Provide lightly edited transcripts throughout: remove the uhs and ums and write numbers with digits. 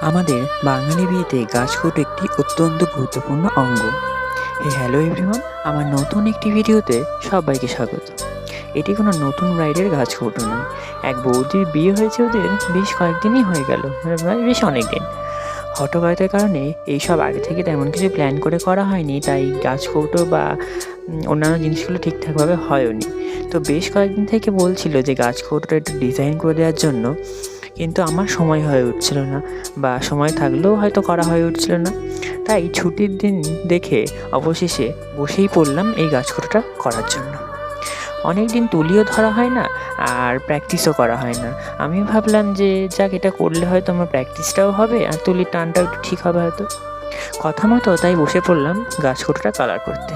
আমাদের বাঙালি বিয়েতে গাছকৌটো একটি অত্যন্ত গুরুত্বপূর্ণ অঙ্গ। হ্যালো এভরিওয়ান, আমার নতুন একটি ভিডিওতে সবাইকে স্বাগত। এটি কোনো নতুন ব্রাইডের গাছকৌটো নয়। এক বৌদির বিয়ে হয়েছে, ওদের বেশ কয়েকদিনই হয়ে গেল, মানে বেশ অনেক দিন। হঠকারিতার কারণে এইসব আগে থেকে তেমন কিছু প্ল্যান করে করা হয়নি, তাই গাছকৌটো বা অন্যান্য জিনিসগুলো ঠিকঠাকভাবে হয়ওনি। তো বেশ কয়েকদিন থেকে বলছিল যে গাছকৌটোটা একটু ডিজাইন করে দেওয়ার জন্য, কিন্তু আমার সময় হয়ে উঠছিল না, বা সময় থাকলেও হয়তো করা হয়ে উঠছিল না। তাই ছুটির দিন দেখে অবশেষে বসেই পড়লাম এই গাছকৌটোটা করার জন্য। অনেক দিন তুলিও ধরা হয় না, আর প্র্যাকটিসও করা হয় না। আমি ভাবলাম যে যাক, এটা করলে হয়তো আমার প্র্যাকটিসটাও হবে আর তুলির টানটাও একটু ঠিক হবে হয়তো। কথা মতো তাই বসে পড়লাম গাছকৌটোটা কালার করতে।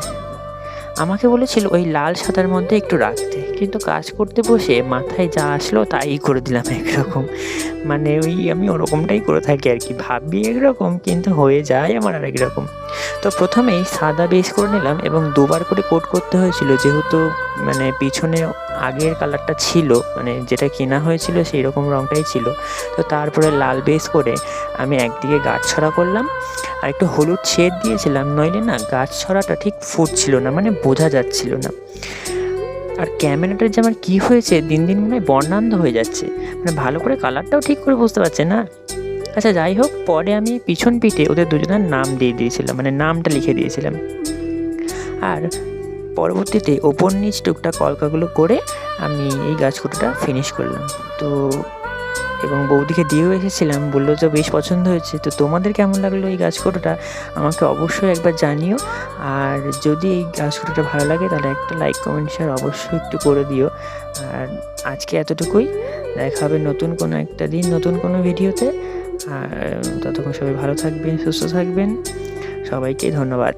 আমাকে বলেছিল ওই লাল সাদার মধ্যে একটু রাখতে, কিন্তু কাজ করতে বসে মাথায় যা আসলো তাই করে দিলাম একরকম। মানে আমি ওরকমটাই করে থাকি আর কি, ভাবি একরকম কিন্তু হয়ে যায় আমার আরেক রকম। তো প্রথমেই সাদা বেস করে নিলাম এবং দুবার করে কোট করতে হয়েছিল, যেহেতু মানে পিছনে আগের কালারটা ছিল, মানে যেটা কেনা হয়েছিল সেই রকম রঙটাই ছিল। তো তারপরে লাল বেস করে আমি একদিকে গাছ ছড়া করলাম আর একটু হলুদ শেড দিয়েছিলাম, নইলে না গাছ ছড়াটা ঠিক ফুটছিল না, মানে বোঝা যাচ্ছিল না। আর ক্যামেরাটার যে আমার কী হয়েছে, দিন দিন মনে হয় বর্ণান্ধ হয়ে যাচ্ছে, মানে ভালো করে কালারটাও ঠিক করে বুঝতে পারছে না। আচ্ছা যাই হোক, পরে আমি পিছন পিঠে ওদের দুজনের নাম দিয়ে দিয়েছিলাম, মানে নামটা লিখে দিয়েছিলাম। আর পরবর্তীতে ওপর নিচ টুকটাক কলকাগুলো করে আমি এই গাছকৌটোটা ফিনিশ করলাম। তো এবং বৌদিকে দিয়েও এসেছিলাম, বললো যে বেশ পছন্দ হয়েছে। তো তোমাদের কেমন লাগলো এই গাছকৌটোটা আমাকে অবশ্যই একবার জানিও। আর যদি এই গাছকৌটোটা ভালো লাগে তাহলে একটা লাইক কমেন্ট শেয়ার অবশ্যই একটু করে দিও। আর আজকে এতটুকুই, দেখা হবে নতুন কোনো একটা দিন নতুন কোনো ভিডিওতে। আর ততক্ষণ সবাই ভালো থাকবেন, সুস্থ থাকবেন। সবাইকে ধন্যবাদ।